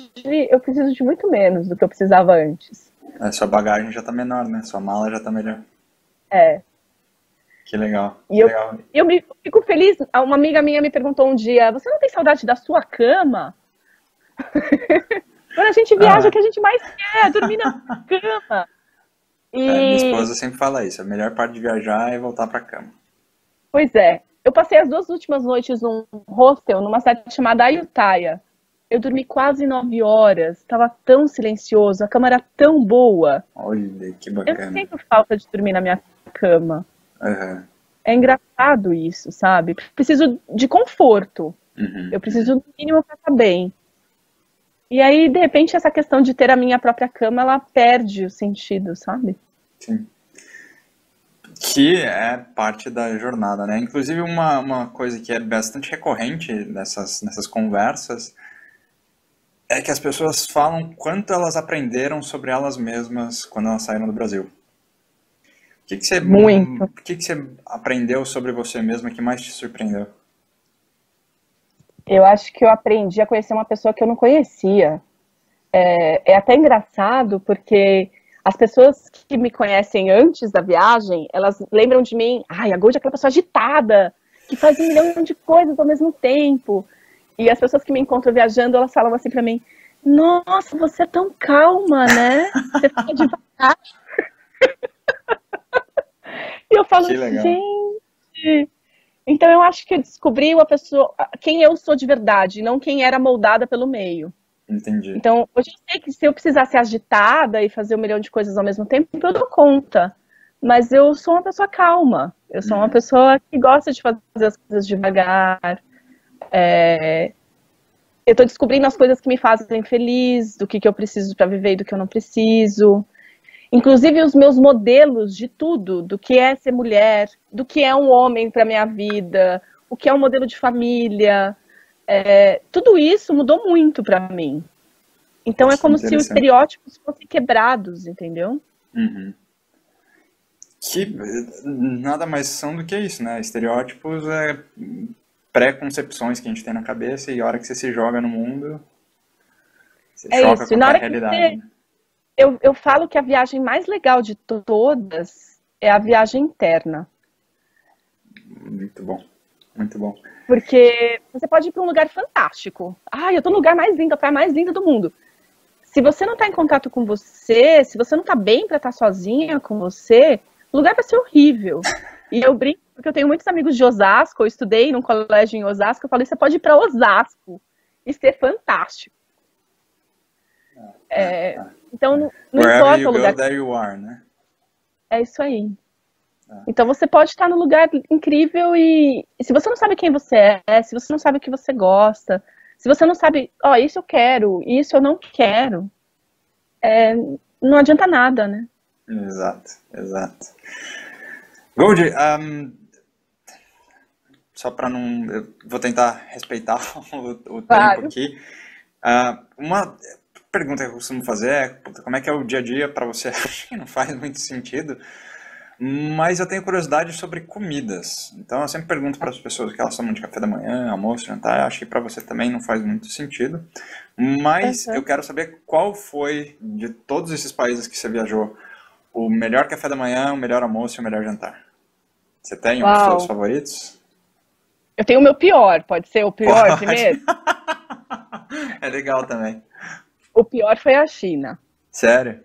Speaker 2: eu preciso de muito menos do que eu precisava antes.
Speaker 1: Sua bagagem já tá menor, né? Sua mala já tá melhor. Que legal.
Speaker 2: Eu fico feliz. Uma amiga minha me perguntou um dia, você não tem saudade da sua cama? Quando a gente viaja, o que a gente mais quer é dormir na cama.
Speaker 1: Minha esposa sempre fala isso, a melhor parte de viajar é voltar pra cama.
Speaker 2: Pois é. Eu passei as 2 últimas noites num hostel, numa cidade chamada Ayutthaya. Eu dormi quase 9 horas, estava tão silencioso, a cama era tão boa.
Speaker 1: Olha, que bacana.
Speaker 2: Eu não sinto falta de dormir na minha cama. É engraçado isso, sabe? Preciso de conforto. Eu preciso do mínimo para estar bem. E aí, de repente, essa questão de ter a minha própria cama, ela perde o sentido, sabe?
Speaker 1: Sim. Que é parte da jornada, né? Inclusive, uma coisa que é bastante recorrente nessas conversas é que as pessoas falam quanto elas aprenderam sobre elas mesmas quando elas saíram do Brasil. O que você aprendeu sobre você mesma que mais te surpreendeu?
Speaker 2: Eu acho que eu aprendi a conhecer uma pessoa que eu não conhecia. É até engraçado, porque as pessoas que me conhecem antes da viagem, elas lembram de mim, a Gold é aquela pessoa agitada, que faz 1 milhão de coisas ao mesmo tempo. E as pessoas que me encontram viajando, elas falam assim pra mim, nossa, você é tão calma, né? Você fica devagar. E eu falo, gente... Então eu acho que eu descobri quem eu sou de verdade, não quem era moldada pelo meio.
Speaker 1: Entendi.
Speaker 2: Então, hoje eu sei que se eu precisar ser agitada e fazer 1 milhão de coisas ao mesmo tempo, eu dou conta. Mas eu sou uma pessoa calma. Eu sou uma pessoa que gosta de fazer as coisas devagar. Eu tô descobrindo as coisas que me fazem feliz, do que eu preciso para viver e do que eu não preciso. Inclusive os meus modelos de tudo, do que é ser mulher, do que é um homem para minha vida, o que é um modelo de família. Tudo isso mudou muito para mim. Então é como se os estereótipos fossem quebrados, entendeu?
Speaker 1: Uhum. Que nada mais são do que isso, né? Estereótipos é pré-concepções que a gente tem na cabeça e a hora que você se joga no mundo, você choca
Speaker 2: Isso. E
Speaker 1: com
Speaker 2: na
Speaker 1: a
Speaker 2: hora
Speaker 1: realidade.
Speaker 2: que eu falo que a viagem mais legal de todas é a viagem interna.
Speaker 1: Muito bom, muito bom.
Speaker 2: Porque você pode ir para um lugar fantástico. Eu tô no lugar mais lindo, a praia mais linda do mundo. Se você não está em contato com você, se você não está bem para estar sozinha com você, o lugar vai ser horrível. E eu brinco, porque eu tenho muitos amigos de Osasco, eu estudei num colégio em Osasco, eu falei, você pode ir para Osasco e ser fantástico. Então, não importa o lugar.
Speaker 1: There you are, né?
Speaker 2: É isso aí. Então você pode estar num lugar incrível e se você não sabe quem você é, se você não sabe o que você gosta, se você não sabe, isso eu quero, isso eu não quero, não adianta nada, né?
Speaker 1: Exato, exato. Gold, só para não... Eu vou tentar respeitar o tempo aqui. Uma pergunta que eu costumo fazer é como é que é o dia a dia para você? Acho que não faz muito sentido, mas eu tenho curiosidade sobre comidas. Então eu sempre pergunto para as pessoas que elas tomam de café da manhã, almoço, jantar. Acho que para você também não faz muito sentido. Mas eu quero saber qual foi, de todos esses países que você viajou, o melhor café da manhã, o melhor almoço e o melhor jantar. Você tem os seus favoritos?
Speaker 2: Eu tenho o meu pior. Pode ser o pior primeiro?
Speaker 1: É legal também.
Speaker 2: O pior foi a China.
Speaker 1: Sério?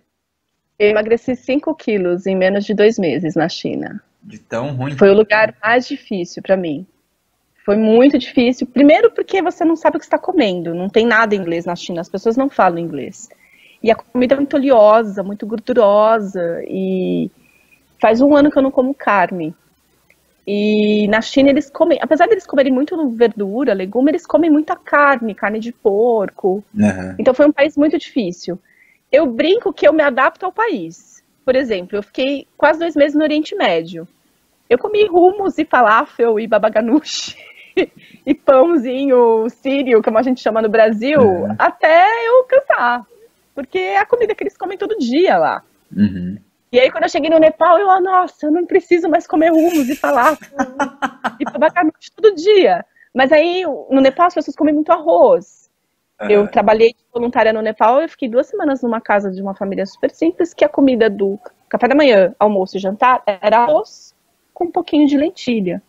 Speaker 2: Eu emagreci 5 quilos em menos de 2 meses na China.
Speaker 1: De tão ruim?
Speaker 2: Foi o lugar mais difícil para mim. Foi muito difícil. Primeiro porque você não sabe o que está comendo. Não tem nada em inglês na China. As pessoas não falam inglês. E a comida é muito oleosa, muito gordurosa. E faz 1 ano que eu não como carne. E na China eles comem, apesar de eles comerem muito verdura, legume, eles comem muita carne, carne de porco.
Speaker 1: Uhum.
Speaker 2: Então foi um país muito difícil. Eu brinco que eu me adapto ao país. Por exemplo, eu fiquei quase 2 meses no Oriente Médio. Eu comi hummus e falafel e baba ganoush e pãozinho sírio, como a gente chama no Brasil, até eu cansar. Porque é a comida que eles comem todo dia lá.
Speaker 1: Uhum.
Speaker 2: E aí quando eu cheguei no Nepal, nossa, eu não preciso mais comer hummus e falafel e baba ganoush todo dia. Mas aí no Nepal as pessoas comem muito arroz. Eu trabalhei de voluntária no Nepal, eu fiquei 2 semanas numa casa de uma família super simples, que a comida do café da manhã, almoço e jantar era arroz com um pouquinho de lentilha.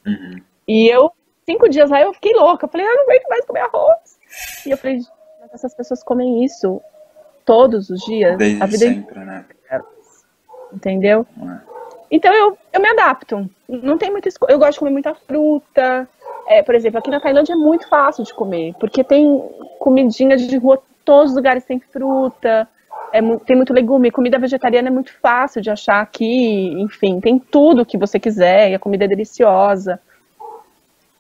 Speaker 1: Uhum.
Speaker 2: E eu, 5 dias lá, eu fiquei louca. Eu falei, eu não aguento mais comer arroz. E eu falei, mas essas pessoas comem isso todos os dias.
Speaker 1: Desde
Speaker 2: a vida
Speaker 1: sempre, né?
Speaker 2: Entendeu? Então eu me adapto. Não tem muita escolha. Eu gosto de comer muita fruta. Por exemplo, aqui na Tailândia é muito fácil de comer, porque tem comidinha de rua, todos os lugares tem fruta, tem muito legume, comida vegetariana é muito fácil de achar aqui, enfim, tem tudo que você quiser e a comida é deliciosa.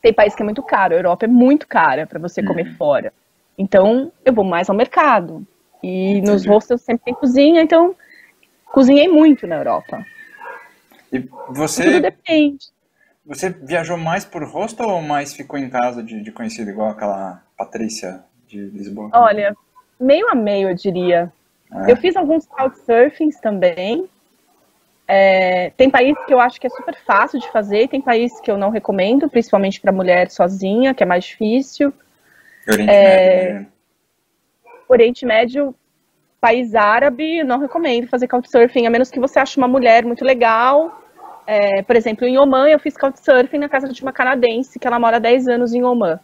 Speaker 2: Tem país que é muito caro, a Europa é muito cara para você comer fora. Então, eu vou mais ao mercado. E nos hostels sempre tem cozinha, então cozinhei muito na Europa.
Speaker 1: E você...
Speaker 2: Tudo depende.
Speaker 1: Você viajou mais por hostel ou mais ficou em casa de conhecido, igual aquela Patrícia de Lisboa?
Speaker 2: Olha, meio a meio, eu diria. Eu fiz alguns couchsurfings também. Tem país que eu acho que é super fácil de fazer, tem país que eu não recomendo, principalmente para mulher sozinha, que é mais difícil.
Speaker 1: Oriente Médio.
Speaker 2: Oriente Médio, país árabe, eu não recomendo fazer couchsurfing, a menos que você ache uma mulher muito legal. Por exemplo, em Oman, eu fiz couchsurfing na casa de uma canadense, que ela mora há 10 anos em Oman.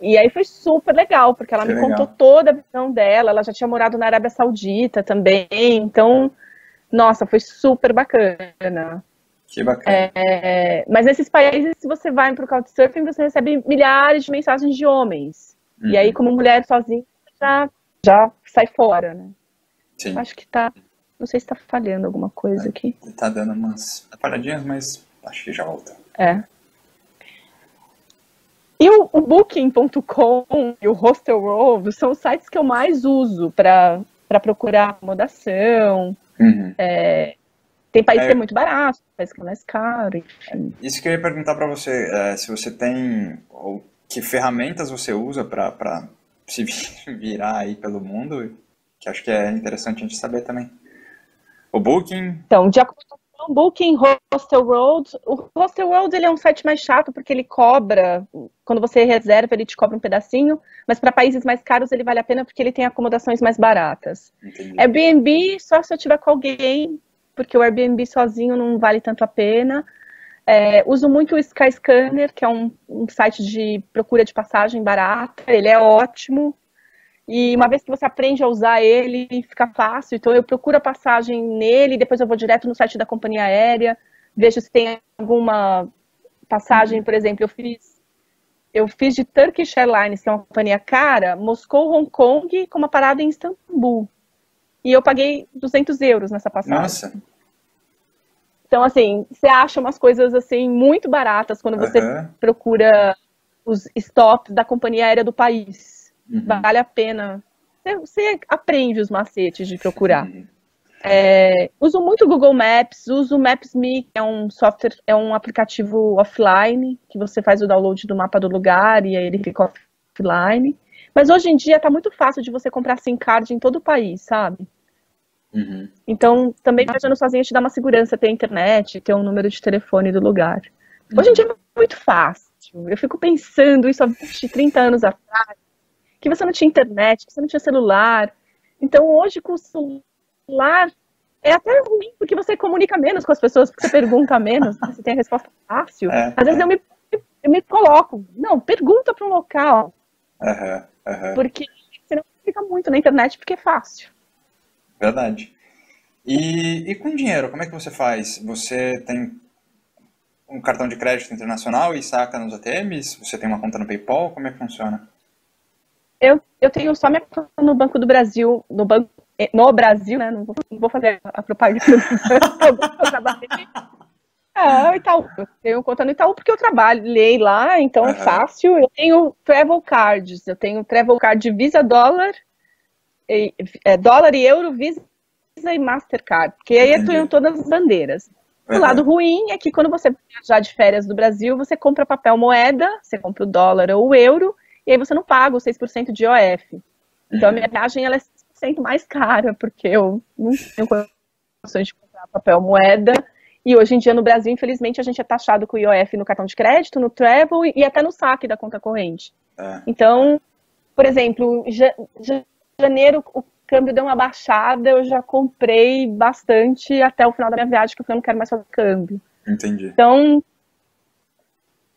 Speaker 2: E aí foi super legal, porque ela me contou toda a visão dela, ela já tinha morado na Arábia Saudita também, então, nossa, foi super bacana.
Speaker 1: Que bacana.
Speaker 2: Mas nesses países, se você vai para o couchsurfing, você recebe milhares de mensagens de homens. E aí, como mulher sozinha, já sai fora, né?
Speaker 1: Sim.
Speaker 2: Acho que tá... Não sei se tá falhando alguma coisa aqui.
Speaker 1: Tá dando umas paradinhas, mas acho que já volta.
Speaker 2: E o Booking.com e o Hostelworld são os sites que eu mais uso para procurar acomodação. Tem país que é muito barato, tem país que é mais caro. Enfim.
Speaker 1: Isso que eu ia perguntar para você, se você tem ou que ferramentas você usa para se virar aí pelo mundo, que acho que é interessante a gente saber também. O Booking.
Speaker 2: Então, de acordo com o Booking, Hostelworld, o Hostelworld ele é um site mais chato porque ele cobra, quando você reserva ele te cobra um pedacinho, mas para países mais caros ele vale a pena porque ele tem acomodações mais baratas.
Speaker 1: Entendi.
Speaker 2: Airbnb, só se eu tiver com alguém, porque o Airbnb sozinho não vale tanto a pena. Uso muito o Skyscanner, que é um site de procura de passagem barata, ele é ótimo. E uma vez que você aprende a usar ele, fica fácil. Então eu procuro a passagem nele, depois eu vou direto no site da companhia aérea, vejo se tem alguma passagem, por exemplo, eu fiz de Turkish Airlines, que é uma companhia cara, Moscou, Hong Kong, com uma parada em Istambul. E eu paguei 200 euros nessa passagem.
Speaker 1: Nossa.
Speaker 2: Então, assim, você acha umas coisas, assim, muito baratas quando você procura os stops da companhia aérea do país. Vale a pena. Você aprende os macetes de procurar. Uso muito Google Maps, uso o Maps.me, que é um software, é um aplicativo offline, que você faz o download do mapa do lugar e aí ele fica offline. Mas hoje em dia tá muito fácil de você comprar SIM card em todo o país, sabe? Então, também viajando sozinha te dá uma segurança ter internet, ter um número de telefone do lugar. Hoje em dia é muito fácil. Eu fico pensando isso há 20, 30 anos atrás, que você não tinha internet, que você não tinha celular. Então, hoje, com o celular, é até ruim, porque você comunica menos com as pessoas, porque você pergunta menos, você tem a resposta fácil. Às vezes eu me coloco, não, pergunta para um local. Porque você não fica muito na internet, porque é fácil.
Speaker 1: Verdade. E com dinheiro, como é que você faz? Você tem um cartão de crédito internacional e saca nos ATMs? Você tem uma conta no PayPal? Como é que funciona?
Speaker 2: Eu tenho só minha conta no Banco do Brasil, no Brasil, né? Não vou fazer a propaganda do banco que eu trabalhei. O Itaú. Eu tenho conta no Itaú porque eu trabalhei lá, então é fácil. Eu tenho travel cards. Eu tenho travel card de Visa, dólar e euro, Visa e Mastercard. Porque aí eu tenho todas as bandeiras. O lado ruim é que quando você viajar de férias do Brasil, você compra papel moeda, você compra o dólar ou o euro, e aí você não paga os 6% de IOF. Então a minha viagem ela é 6% mais cara, porque eu não tenho condições de comprar papel moeda. E hoje em dia no Brasil, infelizmente, a gente é taxado com IOF no cartão de crédito, no travel e até no saque da conta corrente. Então, por exemplo, janeiro o câmbio deu uma baixada, eu já comprei bastante até o final da minha viagem, que eu não quero mais fazer câmbio.
Speaker 1: Entendi.
Speaker 2: Então,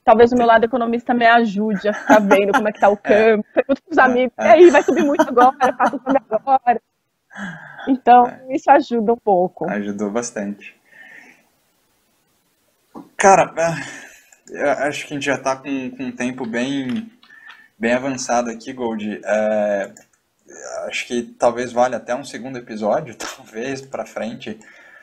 Speaker 2: talvez o meu lado economista me ajude a ficar vendo como é que tá o câmbio. Pergunto pros amigos, e aí, vai subir muito agora, faço o câmbio agora. Então, isso ajuda um pouco.
Speaker 1: Ajudou bastante. Cara, eu acho que a gente já tá com um tempo bem avançado aqui, Gold. Acho que talvez valha até um segundo episódio, talvez, pra frente,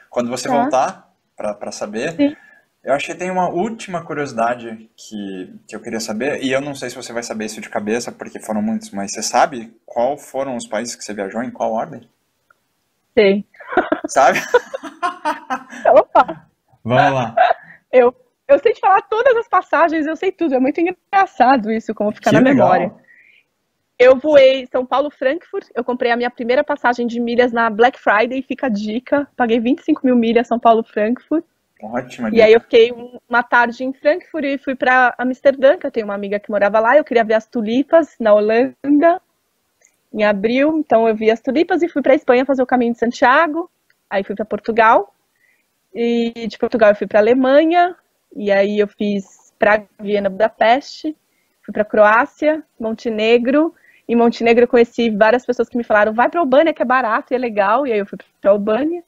Speaker 1: quando você voltar pra saber.
Speaker 2: Sim.
Speaker 1: Eu acho que tem uma última curiosidade que eu queria saber, e eu não sei se você vai saber isso de cabeça, porque foram muitos, mas você sabe qual foram os países que você viajou, em qual ordem?
Speaker 2: Sei.
Speaker 1: Sabe?
Speaker 2: Opa!
Speaker 1: Vamos lá.
Speaker 2: Eu sei te falar todas as passagens, eu sei tudo. É muito engraçado isso, como ficar na memória.
Speaker 1: Legal.
Speaker 2: Eu voei São Paulo-Frankfurt, eu comprei a minha primeira passagem de milhas na Black Friday, fica a dica. Paguei 25 mil milhas São Paulo-Frankfurt.
Speaker 1: Ótima
Speaker 2: E
Speaker 1: dica.
Speaker 2: aí eu fiquei uma tarde em Frankfurt e fui para Amsterdã, que eu tenho uma amiga que morava lá. Eu queria ver as tulipas na Holanda, em abril. Então eu vi as tulipas e fui para Espanha fazer o caminho de Santiago. Aí fui para Portugal. E de Portugal eu fui para Alemanha. E aí eu fiz Praga, Viena, Budapeste. Fui para Croácia, Montenegro. Em Montenegro eu conheci várias pessoas que me falaram, vai para Albânia que é barato e é legal. E aí eu fui para Albânia.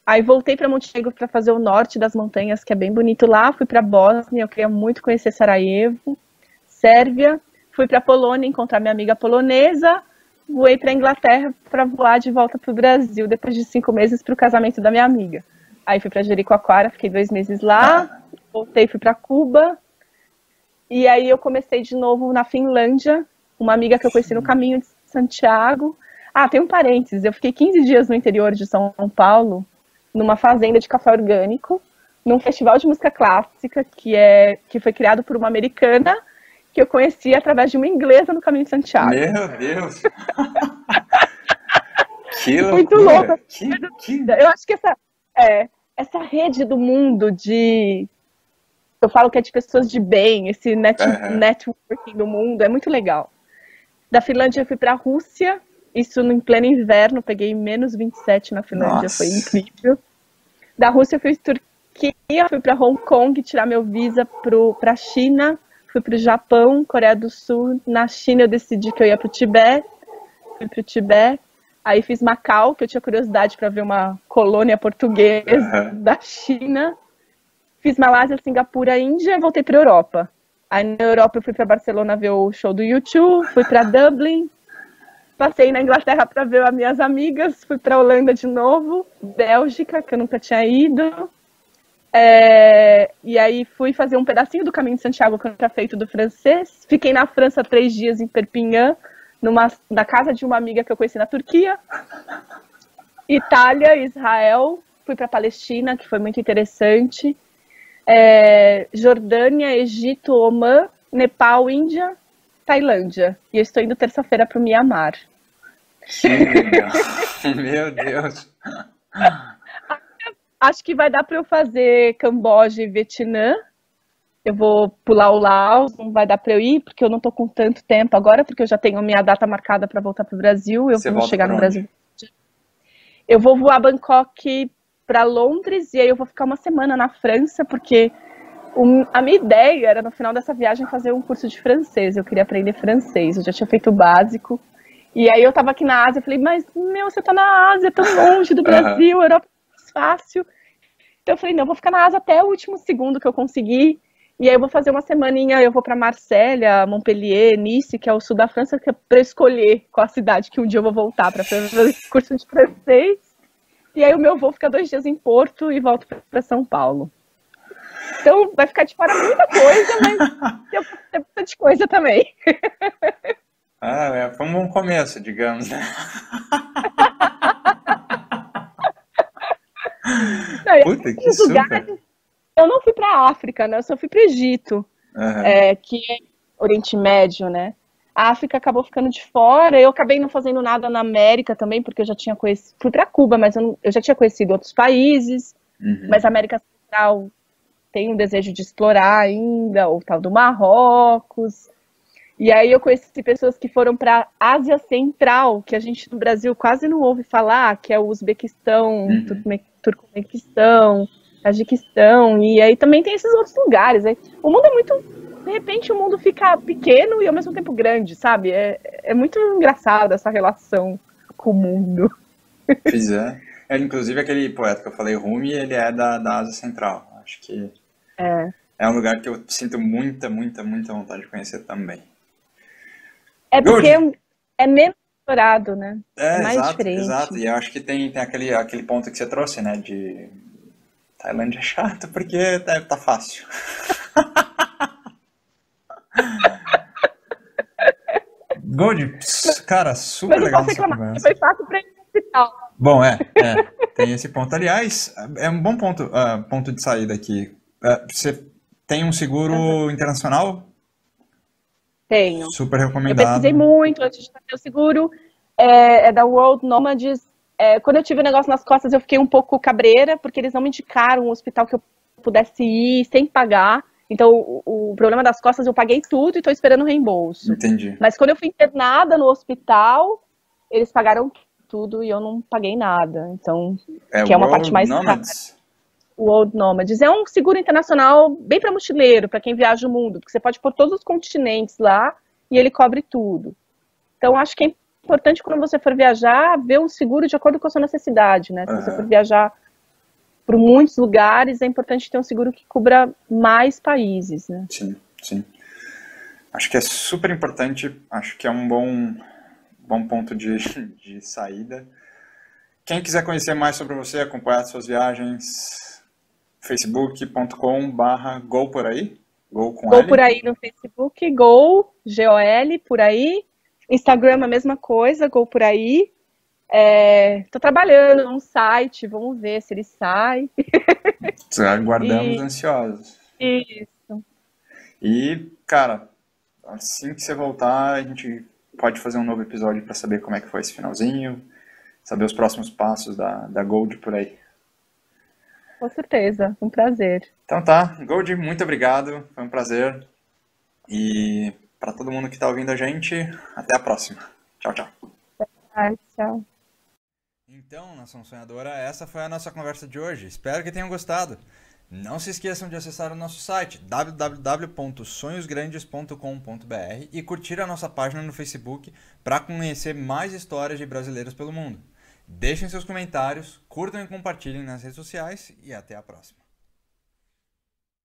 Speaker 2: Aí voltei para Montenegro para fazer o norte das montanhas, que é bem bonito lá. Fui para Bósnia, eu queria muito conhecer Sarajevo, Sérvia. Fui para Polônia encontrar minha amiga polonesa. Voei para Inglaterra para voar de volta para o Brasil depois de 5 meses para o casamento da minha amiga. Aí fui para Jericoacoara, fiquei 2 meses lá. Voltei, fui para Cuba. E aí eu comecei de novo na Finlândia, uma amiga que eu conheci no caminho de Santiago. Tem um parênteses, eu fiquei 15 dias no interior de São Paulo, numa fazenda de café orgânico, num festival de música clássica que foi criado por uma americana que eu conheci através de uma inglesa no Caminho de Santiago.
Speaker 1: Meu Deus! Que
Speaker 2: Muito
Speaker 1: loucura!
Speaker 2: louca. Eu acho que essa rede do mundo eu falo que é de pessoas de bem, esse networking do mundo, é muito legal. Da Finlândia eu fui para a Rússia, isso em pleno inverno, peguei menos 27 na Finlândia,
Speaker 1: Nossa.
Speaker 2: foi incrível. Da Rússia eu fui para Turquia, fui para Hong Kong tirar meu visa para a China, fui para o Japão, Coreia do Sul. Na China eu decidi que eu ia para o Tibete, fui para o Tibete. Aí fiz Macau, que eu tinha curiosidade para ver uma colônia portuguesa da China. Fiz Malásia, Singapura, Índia e voltei para a Europa. Aí na Europa eu fui para Barcelona ver o show do U2, fui para Dublin, passei na Inglaterra para ver as minhas amigas, fui para Holanda de novo, Bélgica, que eu nunca tinha ido. E aí fui fazer um pedacinho do Caminho de Santiago que eu tinha feito do francês. Fiquei na França 3 dias em Perpignan, na casa de uma amiga que eu conheci na Turquia. Itália, Israel, fui para Palestina, que foi muito interessante. Jordânia, Egito, Omã, Nepal, Índia, Tailândia. E eu estou indo terça-feira para o Mianmar.
Speaker 1: Que legal! Meu Deus!
Speaker 2: Acho que vai dar para eu fazer Camboja e Vietnã. Eu vou pular o Laos, não vai dar para eu ir, porque eu não estou com tanto tempo agora, porque eu já tenho a minha data marcada para voltar para o Brasil.
Speaker 1: Você
Speaker 2: vou chegar no
Speaker 1: onde?
Speaker 2: Brasil. Eu vou voar Bangkok para Londres, e aí eu vou ficar uma semana na França, porque a minha ideia era, no final dessa viagem, fazer um curso de francês. Eu queria aprender francês, eu já tinha feito o básico. E aí eu tava aqui na Ásia, falei, mas, você tá na Ásia, tão longe do Brasil, Europa é mais fácil. Então eu falei, não, eu vou ficar na Ásia até o último segundo que eu conseguir. E aí eu vou fazer uma semaninha, eu vou para Marselha, Montpellier, Nice, que é o sul da França, que é para escolher qual a cidade que um dia eu vou voltar para fazer curso de francês. E aí o meu voo fica 2 dias em Porto e volto para São Paulo. Então vai ficar de fora muita coisa, mas eu vou ter bastante coisa também.
Speaker 1: Foi um bom começo, digamos, né? Puta, que super!
Speaker 2: Eu não fui para a África, né? Eu só fui para o Egito, que é Oriente Médio, né? A África acabou ficando de fora. Eu acabei não fazendo nada na América também, porque eu já tinha conhecido. Fui para Cuba, mas eu já tinha conhecido outros países. Mas a América Central tem um desejo de explorar ainda, o tal do Marrocos. E aí eu conheci pessoas que foram para a Ásia Central, que a gente no Brasil quase não ouve falar, que é o Uzbequistão, Turcomequistão, Tajiquistão, e aí também tem esses outros lugares. O mundo é muito... De repente o mundo fica pequeno e ao mesmo tempo grande, sabe? É muito engraçado essa relação com o mundo.
Speaker 1: Pois é. Inclusive aquele poeta que eu falei, Rumi, ele é da Ásia Central. Acho que é um lugar que eu sinto muita vontade de conhecer também.
Speaker 2: É porque é menos explorado, né? É mais diferente.
Speaker 1: Exato. E eu acho que tem aquele ponto que você trouxe, né? De Tailândia é chato porque tá fácil. Gold, cara, super legal essa conversa.
Speaker 2: Foi fácil pra ir no hospital.
Speaker 1: Bom, tem esse ponto. Aliás, é um bom ponto de saída aqui. Você tem um seguro internacional?
Speaker 2: Tenho.
Speaker 1: Super recomendado.
Speaker 2: Eu pesquisei muito antes de fazer o seguro. É da World Nomads. Quando eu tive o negócio nas costas, eu fiquei um pouco cabreira, porque eles não me indicaram um hospital que eu pudesse ir sem pagar. Então, o problema das costas, eu paguei tudo e estou esperando o reembolso.
Speaker 1: Entendi.
Speaker 2: Mas quando eu fui internada no hospital, eles pagaram tudo e eu não paguei nada. Então, que é uma parte mais cara. O World Nomads é um seguro internacional bem para mochileiro, para quem viaja o mundo, porque você pode pôr todos os continentes lá e ele cobre tudo. Então, acho que é importante quando você for viajar, ver um seguro de acordo com a sua necessidade, né? Se você for viajar por muitos lugares, é importante ter um seguro que cubra mais países, né?
Speaker 1: Sim. Acho que é super importante, acho que é um bom ponto de saída. Quem quiser conhecer mais sobre você, acompanhar suas viagens, facebook.com/goporaí. Go
Speaker 2: por aí no Facebook, Go, G-O-L, por aí. Instagram a mesma coisa, Go por aí. Tô trabalhando num site, vamos ver se ele sai.
Speaker 1: Aguardamos ansiosos.
Speaker 2: Isso.
Speaker 1: E, cara, Assim que você voltar, a gente pode fazer um novo episódio para saber como é que foi esse finalzinho, saber os próximos passos da Gold por aí.
Speaker 2: Com certeza, um prazer.
Speaker 1: Então tá, Gold, muito obrigado, foi um prazer. E para todo mundo que está ouvindo a gente, até a próxima. Tchau, tchau.
Speaker 2: Tchau.
Speaker 1: Então, nação sonhadora, essa foi a nossa conversa de hoje. Espero que tenham gostado. Não se esqueçam de acessar o nosso site www.sonhosgrandes.com.br e curtir a nossa página no Facebook para conhecer mais histórias de brasileiros pelo mundo. Deixem seus comentários, curtam e compartilhem nas redes sociais e até a próxima.